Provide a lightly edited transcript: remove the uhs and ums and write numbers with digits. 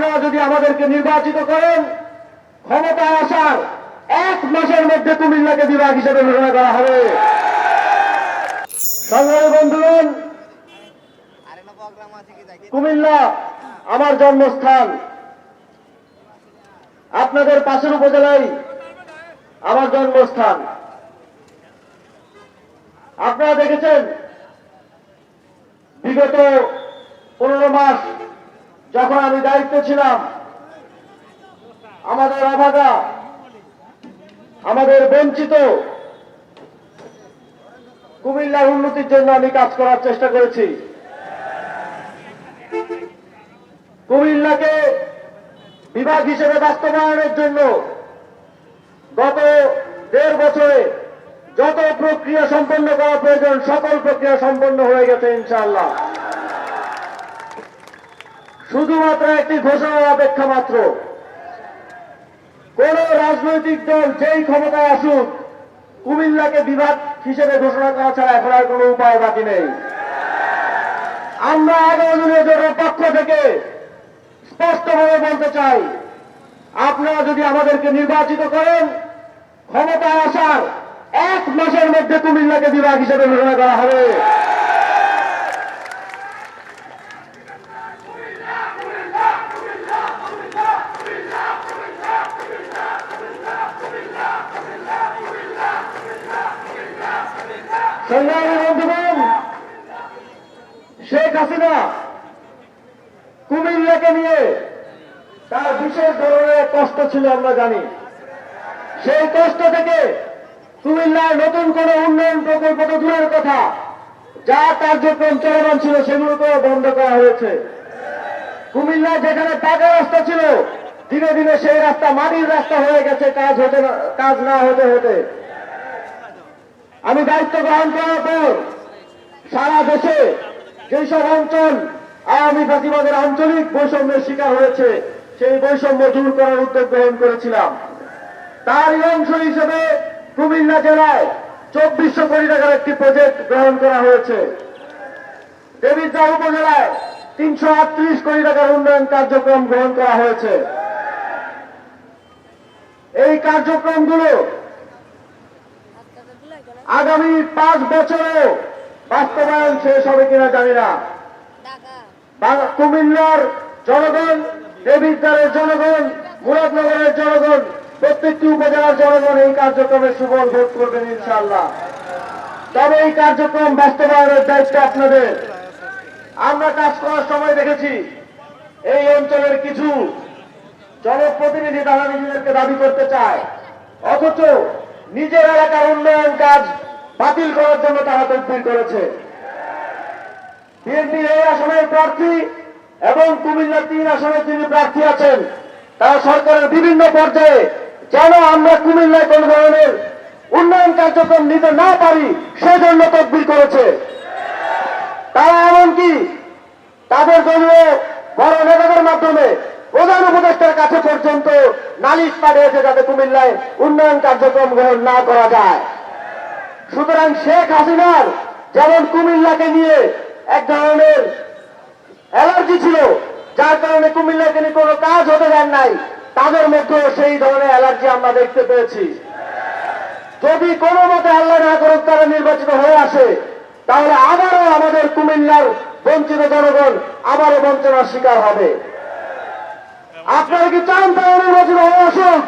আপনারা যদি আমাদেরকে নির্বাচিত করেন, ক্ষমতায় আসার 1 মাসের মধ্যে কুমিল্লাকে বিভাগ হিসেবে ঘোষণা করা হবে। সংগ্রামী বন্ধুগণ, কুমিল্লা আমার জন্মস্থান, আপনাদের পাশের উপজেলায় আমার জন্মস্থান। আপনারা দেখেছেন বিগত 15 মাস যখন আমি দায়িত্বে ছিলাম, আমাদের অভাগা, আমাদের বঞ্চিত কুমিল্লার উন্নতির জন্য আমি কাজ করার চেষ্টা করেছি। কুমিল্লাকে বিভাগ হিসেবে বাস্তবায়নের জন্য গত 1.5 বছরে যত প্রক্রিয়া সম্পন্ন করা প্রয়োজন সকল প্রক্রিয়া সম্পন্ন হয়ে গেছে ইনশাআল্লাহ। শুধুমাত্র একটি ঘোষণার অপেক্ষা মাত্র। কোন রাজনৈতিক দল যেই ক্ষমতায় আসুক, কুমিল্লাকে বিভাগ হিসেবে ঘোষণা করা ছাড়া এখন আর কোনো উপায় বাকি নেই। আমরা 11 দলীয় জোটের পক্ষ থেকে স্পষ্টভাবে বলতে চাই, আপনারা যদি আমাদেরকে নির্বাচিত করেন, ক্ষমতায় আসার 1 মাসের মধ্যে কুমিল্লাকে বিভাগ হিসেবে ঘোষণা করা হবে। সংগ্রামী বন্ধুগণ, শেখ হাসিনা কুমিল্লাকে নিয়ে তার বিশেষ ধরনের কষ্ট ছিল, আমরা জানি। সেই কষ্ট থেকে কুমিল্লায় নতুন কোন উন্নয়ন প্রকল্প তো দূরের কথা, যা কার্যক্রম চলমান ছিল সেগুলোকেও বন্ধ করা হয়েছে। কুমিল্লায় যেখানে পাকা রাস্তা ছিল, ধীরে ধীরে সেই রাস্তা মাটির রাস্তা হয়ে গেছে, কাজ না হতে হতে। আমি দায়িত্ব গ্রহণ করার পর সারা দেশে যেসব অঞ্চল আওয়ামী ফাঁসিবাদের আঞ্চলিক বৈষম্যের শিকার হয়েছে, সেই বৈষম্য দূর করার উদ্যোগ গ্রহণ করেছিলাম। তারই অংশ হিসেবে কুমিল্লা জেলায় 2400 কোটি টাকার একটি প্রজেক্ট গ্রহণ করা হয়েছে। দেবিদ্বার উপজেলায় 338 কোটি টাকার উন্নয়ন কার্যক্রম গ্রহণ করা হয়েছে। এই কার্যক্রমগুলো আগামী 5 বছরেও বাস্তবায়ন শেষ হবে কিনা জানি না। কুমিল্লার জনগণ, দেবিদ্বারের জনগণ, মুরাদনগরের জনগণ, প্রত্যেকটি উপজেলার জনগণ এই কার্যক্রমের সুফল ভোগ করবেন ইনশাআল্লাহ। তবে এই কার্যক্রম বাস্তবায়নের দায়িত্ব আপনাদের। আমরা কাজ করার সময় দেখেছি এই অঞ্চলের কিছু জনপ্রতিনিধি তারা নিজেদেরকে দাবি করতে চায়, অথচ নিজের এলাকার উন্নয়ন কাজ বাতিল করার জন্য তারা তদবির করেছে। বিএনপির এই আসনের প্রার্থী এবং কুমিল্লা 3 আসনের যিনি প্রার্থী আছেন, তারা সরকারের বিভিন্ন পর্যায়ে যেন আমরা কুমিল্লায় কোন ধরনের উন্নয়ন কার্যক্রম নিতে না পারি সেজন্য তদবির করেছে। তারা এমনকি তাদের দলীয় বড় নেতাদের মাধ্যমে প্রধান উপদেষ্টার কাছে পর্যন্ত নালিশ পাঠিয়েছে যাতে কুমিল্লায় উন্নয়ন কার্যক্রম গ্রহণ না করা যায়। সুতরাং শেখ হাসিনার যেমন কুমিল্লাকে নিয়ে এক ধরনের অ্যালার্জি ছিল, যার কারণে কুমিল্লাকে নিয়ে কোনো কাজ হতে দেন নাই, তাদের মধ্যেও সেই ধরনের অ্যালার্জি আমরা দেখতে পেয়েছি। যদি কোনো মতে আল্লাহ না করুক তারা নির্বাচিত হয়ে আসে, তাহলে আবারও আমাদের কুমিল্লার বঞ্চিত জনগণ আবারও বঞ্চনার শিকার হবে। আপনারা কি চান তারা নির্বাচিত হয়ে আসুক?